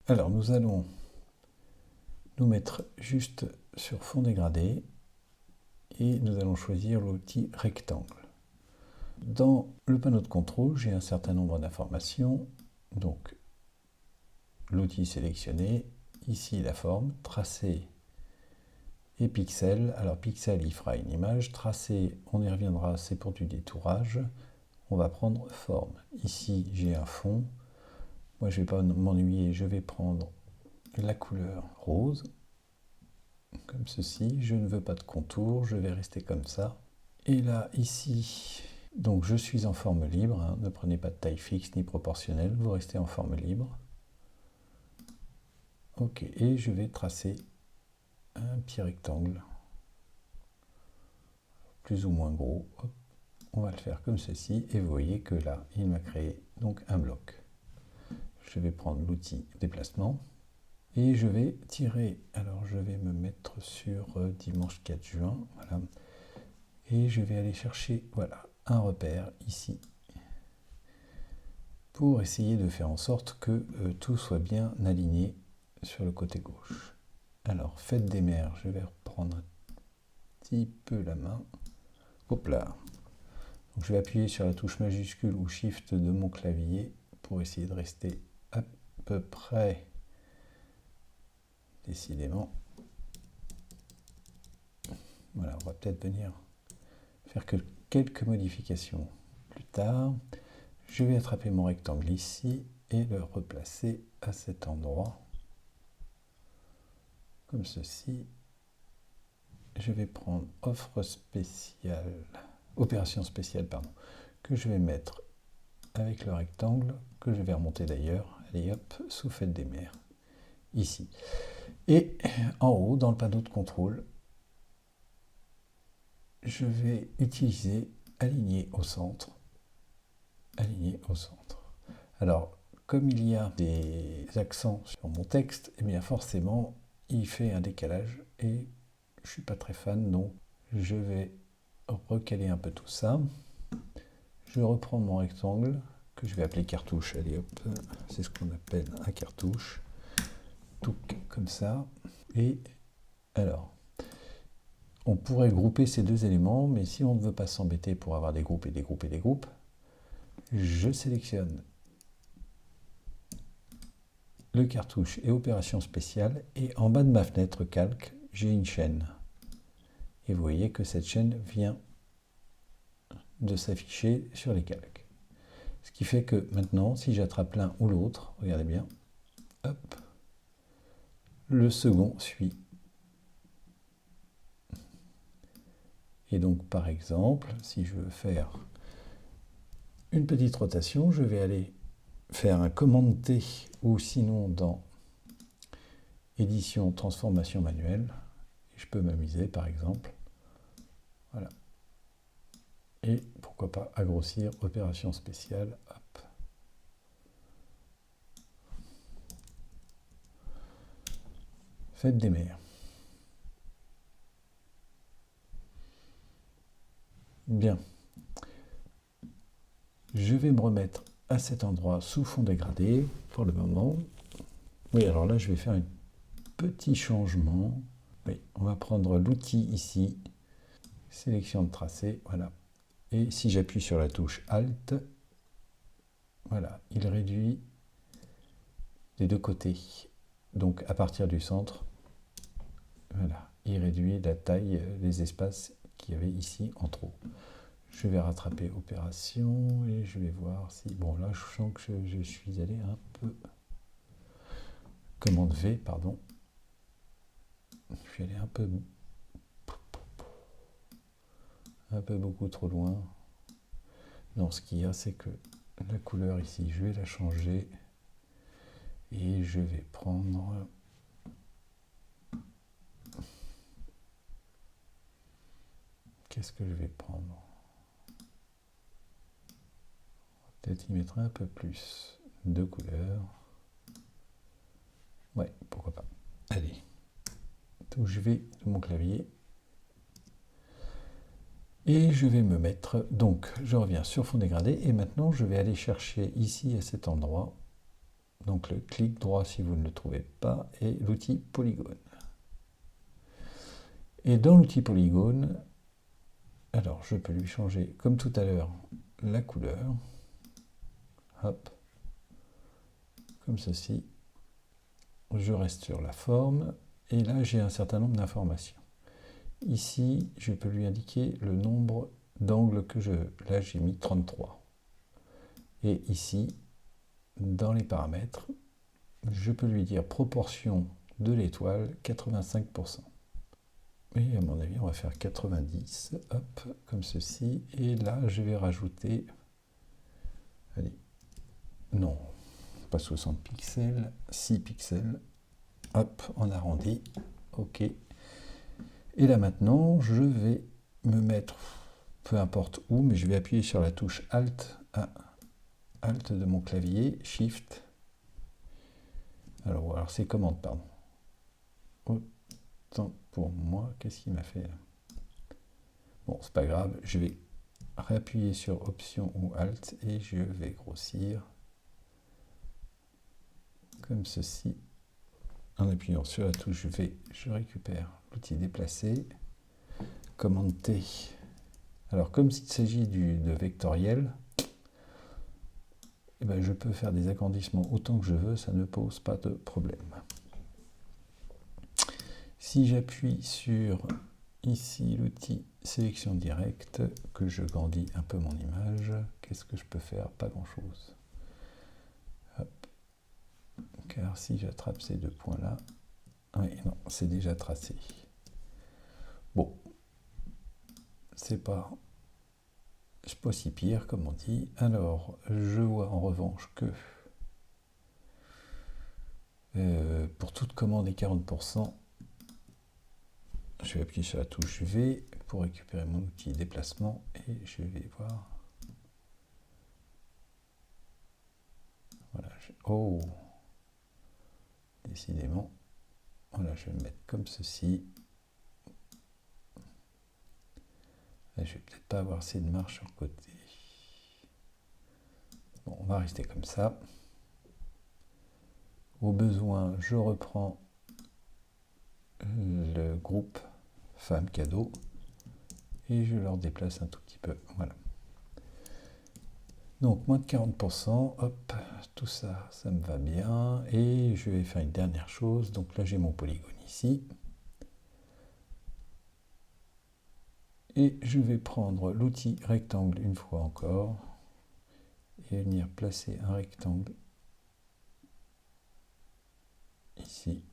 Alors, nous allons nous mettre juste sur fond dégradé et nous allons choisir l'outil rectangle. Dans le panneau de contrôle, j'ai un certain nombre d'informations. Donc, l'outil sélectionné, ici la forme, tracé et pixel. Alors, pixel, il fera une image. Tracé, on y reviendra, c'est pour du détourage. On va prendre forme. Ici, j'ai un fond. Moi, je ne vais pas m'ennuyer, je vais prendre la couleur rose, comme ceci. Je ne veux pas de contour, je vais rester comme ça. Et là, ici, donc je suis en forme libre, hein. Ne prenez pas de taille fixe ni proportionnelle, vous restez en forme libre. Ok, et je vais tracer un petit rectangle, plus ou moins gros. Hop. On va le faire comme ceci, et vous voyez que là, il m'a créé donc un bloc. Je vais prendre l'outil déplacement, et je vais tirer, alors je vais me mettre sur dimanche 4 juin, voilà. Et je vais aller chercher, voilà, un repère ici, pour essayer de faire en sorte que tout soit bien aligné sur le côté gauche. Alors, fête des mers, je vais reprendre un petit peu la main. Hop là. Donc, je vais appuyer sur la touche majuscule ou Shift de mon clavier pour essayer de rester à peu près, décidément. Voilà, on va peut-être venir faire que quelques modifications plus tard. Je vais attraper mon rectangle ici et le replacer à cet endroit, comme ceci. Je vais prendre offre spéciale, opération spéciale, pardon, que je vais mettre avec le rectangle, que je vais remonter d'ailleurs, allez hop, sous fête des mers, ici. Et en haut, dans le panneau de contrôle, je vais utiliser aligner au centre. Aligner au centre. Alors, comme il y a des accents sur mon texte, eh bien forcément, il fait un décalage et je ne suis pas très fan, donc je vais recaler un peu tout ça. Je reprends mon rectangle, que je vais appeler cartouche. Allez hop, c'est ce qu'on appelle un cartouche. Tout comme ça. Et alors, on pourrait grouper ces deux éléments, mais si on ne veut pas s'embêter pour avoir des groupes et des groupes et des groupes, je sélectionne le cartouche et opération spéciale, et en bas de ma fenêtre calque, j'ai une chaîne. Et vous voyez que cette chaîne vient de s'afficher sur les calques. Ce qui fait que maintenant, si j'attrape l'un ou l'autre, regardez bien, hop, le second suit. Et donc, par exemple, si je veux faire une petite rotation, je vais aller faire un commande T, ou sinon dans édition transformation manuelle. Je peux m'amuser, par exemple. Voilà. Et pourquoi pas agrandissir, opération spéciale, hop. Fête des mers. Bien. Je vais me remettre à cet endroit sous fond dégradé pour le moment. Oui, alors là, je vais faire un petit changement. Oui, on va prendre l'outil ici, sélection de tracé, voilà. Et si j'appuie sur la touche Alt, voilà, il réduit des deux côtés. Donc à partir du centre, voilà, il réduit la taille, les espaces qu'il y avait ici en trop. Je vais rattraper opération et je vais voir si... Bon, là, je sens que je suis allé un peu... Commande V, pardon. Je suis allé un peu beaucoup trop loin. Non, ce qu'il y a, c'est que la couleur ici, je vais la changer. Et je vais prendre... Qu'est-ce que je vais prendre? Peut-être y mettre un peu plus de couleurs. Ouais, pourquoi pas. Allez. Donc je vais de mon clavier. Et je vais me mettre... Donc, je reviens sur fond dégradé. Et maintenant, je vais aller chercher ici, à cet endroit, Donc le clic droit si vous ne le trouvez pas, et l'outil polygone. Et dans l'outil polygone, alors je peux lui changer, comme tout à l'heure, la couleur. Hop. Comme ceci. Je reste sur la forme, et là j'ai un certain nombre d'informations. Ici, je peux lui indiquer le nombre d'angles que je... Là, j'ai mis 33. Et ici, dans les paramètres, je peux lui dire proportion de l'étoile 85%. Et à mon avis, on va faire 90, hop, comme ceci. Et là, je vais rajouter... Allez, non, pas 60 pixels, 6 pixels. Hop, on arrondit. OK. Et là maintenant, je vais me mettre, peu importe où, mais je vais appuyer sur la touche Alt, Alt de mon clavier, Shift. Alors c'est commande, pardon. Autant pour moi, qu'est-ce qu'il m'a fait là? Bon, c'est pas grave, je vais réappuyer sur Option ou Alt et je vais grossir comme ceci. En appuyant sur la touche V, je récupère l'outil déplacer. Commande T. Alors, comme s'il s'agit de vectoriel, eh ben, je peux faire des agrandissements autant que je veux, ça ne pose pas de problème. Si j'appuie sur ici l'outil sélection directe, que je grandis un peu mon image, qu'est-ce que je peux faire? Pas grand-chose. Car si j'attrape ces deux points-là, oui, non, c'est déjà tracé. Bon, c'est pas si pire, comme on dit. Alors, je vois en revanche que pour toute commande et 40%, je vais appuyer sur la touche V pour récupérer mon outil déplacement et je vais voir. Voilà. Oh, décidément. Voilà, je vais me mettre comme ceci. Là, je vais peut-être pas avoir assez de marge sur le côté. Bon, on va rester comme ça. Au besoin, je reprends le groupe femmes cadeaux et je leur déplace un tout petit peu. Voilà. Donc moins de 40%, hop, tout ça, ça me va bien. Et je vais faire une dernière chose. Donc là, j'ai mon polygone ici. Et je vais prendre l'outil rectangle une fois encore et venir placer un rectangle ici.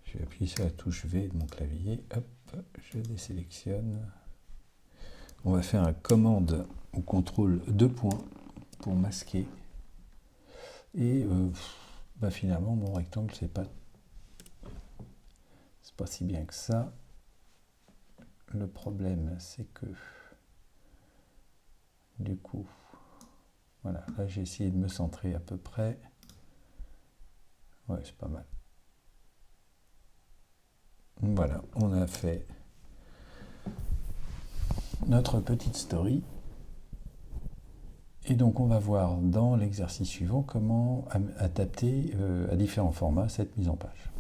Je vais appuyer sur la touche V de mon clavier, hop, je désélectionne. On va faire un commande ou contrôle 2 points pour masquer. Et finalement, mon rectangle, c'est pas si bien que ça. Le problème, c'est que du coup, voilà, là j'ai essayé de me centrer à peu près. Ouais, c'est pas mal. Voilà, on a fait notre petite story. Et donc on va voir dans l'exercice suivant comment adapter à différents formats cette mise en page.